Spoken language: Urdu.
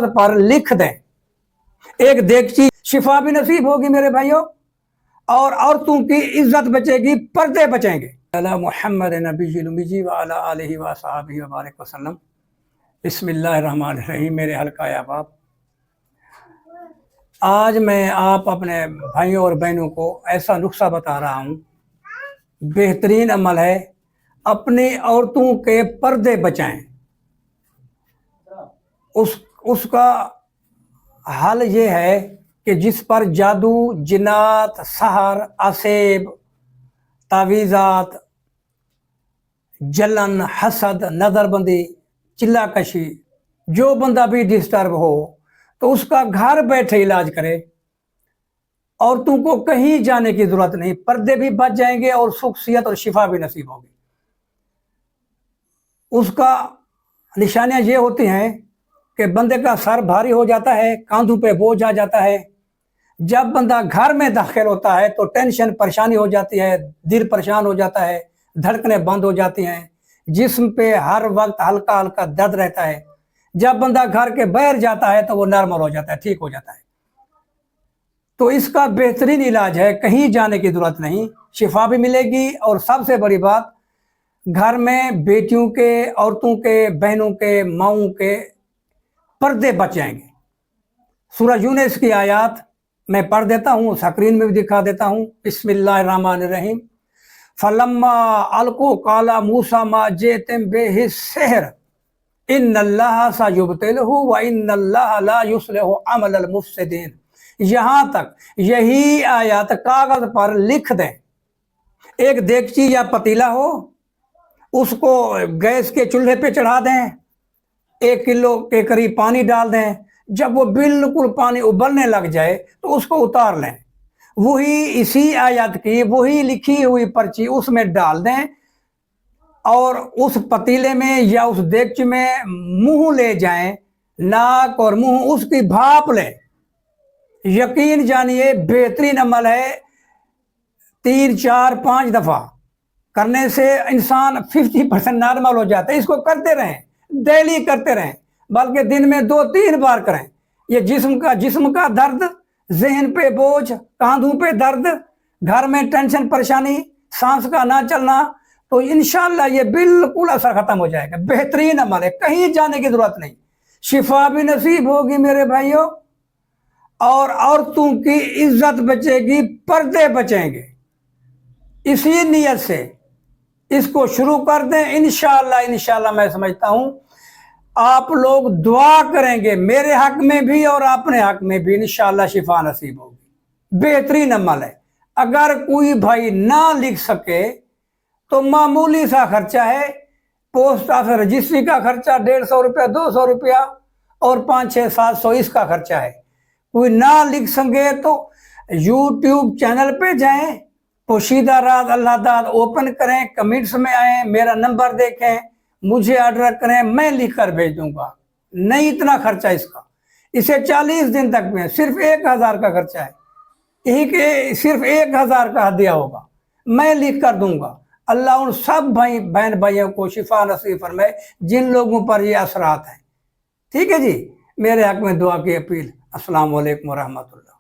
کاغذ پر لکھ دیں، ایک دیگچی شفا بھی نصیب ہوگی میرے بھائیوں، اور عورتوں کی عزت بچے گی، پردے بچیں گے۔ علی محمد نبی الامی وعلی آلہ وصحبہ وبارک وسلم۔ بسم اللہ الرحمن الرحیم۔ میرے حلقہ احباب، آج میں آپ اپنے بھائیوں اور بہنوں کو ایسا نسخہ بتا رہا ہوں، بہترین عمل ہے، اپنی عورتوں کے پردے بچائیں۔ اس کا حل یہ ہے کہ جس پر جادو، جنات، سحر، اسیب، تعویذات، جلن، حسد، نظر بندی، چلا کشی، جو بندہ بھی ڈسٹرب ہو تو اس کا گھر بیٹھے علاج کرے۔ عورتوں کو کہیں جانے کی ضرورت نہیں، پردے بھی بچ جائیں گے اور سکھ صحت اور شفا بھی نصیب ہوگی۔ اس کا نشانیاں یہ ہوتی ہیں کہ بندے کا سر بھاری ہو جاتا ہے، کاندھوں پہ بوجھ آ جاتا ہے۔ جب بندہ گھر میں داخل ہوتا ہے تو ٹینشن، پریشانی ہو جاتی ہے، دل پریشان ہو جاتا ہے، دھڑکنیں بند ہو جاتی ہیں، جسم پہ ہر وقت ہلکا ہلکا درد رہتا ہے۔ جب بندہ گھر کے باہر جاتا ہے تو وہ نارمل ہو جاتا ہے، ٹھیک ہو جاتا ہے۔ تو اس کا بہترین علاج ہے، کہیں جانے کی ضرورت نہیں، شفا بھی ملے گی، اور سب سے بڑی بات، گھر میں بیٹیوں کے، عورتوں کے، بہنوں کے، ماؤں کے پردے بچ جائیں گے۔ سورہ یونس کی آیات میں پڑھ دیتا ہوں، سکرین میں بھی دکھا دیتا ہوں۔ بسم اللہ الرحمن الرحیم۔ فَلَمَّا أَلْقُوا قَالَ مُوسَىٰ مَا جِئْتُم بِهِ السِّحْرُ إِنَّ اللَّهَ سَيُبْطِلُهُ وَإِنَّ اللَّهَ لَا يُصْلِحُ عَمَلَ الْمُفْسِدِينَ۔ یہاں تک یہی آیات کاغذ پر لکھ دیں، ایک دیگچی یا پتیلا ہو، اس کو گیس کے چولہے پہ چڑھا دیں، 1 کلو کے قریب پانی ڈال دیں، جب وہ بالکل پانی ابلنے لگ جائے تو اس کو اتار لیں، وہی اسی آیت کی وہی لکھی ہوئی پرچی اس میں ڈال دیں، اور اس پتیلے میں یا اس دیگچی میں منہ لے جائیں، ناک اور منہ اس کی بھاپ لیں۔ یقین جانیے بہترین عمل ہے، 3، 4، 5 دفعہ کرنے سے انسان 50% نارمل ہو جاتا ہے۔ اس کو کرتے رہیں، ڈیلی کرتے رہیں، بلکہ دن میں 2-3 بار کریں۔ یہ جسم کا درد، ذہن پہ بوجھ، کاندھوں پہ درد، گھر میں ٹینشن، پریشانی، سانس کا نہ چلنا، تو انشاءاللہ یہ بالکل اثر ختم ہو جائے گا۔ بہترین عمل ہے، کہیں جانے کی ضرورت نہیں، شفا بھی نصیب ہوگی میرے بھائیوں، اور عورتوں کی عزت بچے گی، پردے بچیں گے۔ اسی نیت سے اس کو شروع کر دیں، انشاءاللہ میں سمجھتا ہوں آپ لوگ دعا کریں گے، میرے حق میں بھی اور اپنے حق میں بھی، انشاءاللہ شفا نصیب ہوگی۔ بہترین عمل ہے۔ اگر کوئی بھائی نہ لکھ سکے تو معمولی سا خرچہ ہے، پوسٹ آفس رجسٹری کا خرچہ 150 روپیہ، 200 روپیہ، اور 500، 700 اس کا خرچہ ہے۔ کوئی نہ لکھ سکے تو یوٹیوب چینل پہ جائیں، پوشیدہ راز اللہ داد اوپن کریں، کمنٹس میں آئیں، میرا نمبر دیکھیں، مجھے آرڈر کریں، میں لکھ کر بھیج دوں گا۔ نہیں اتنا خرچہ اس کا، اسے 40 دن تک میں صرف 1000 کا خرچہ ہے، یہی کہ صرف 1000 کا ہدیہ ہوگا، میں لکھ کر دوں گا۔ اللہ ان سب بہن بھائیوں کو شفا نصیب فرمائے جن لوگوں پر یہ اثرات ہیں۔ ٹھیک ہے جی، میرے حق میں دعا کی اپیل۔ السلام علیکم ورحمۃ اللہ۔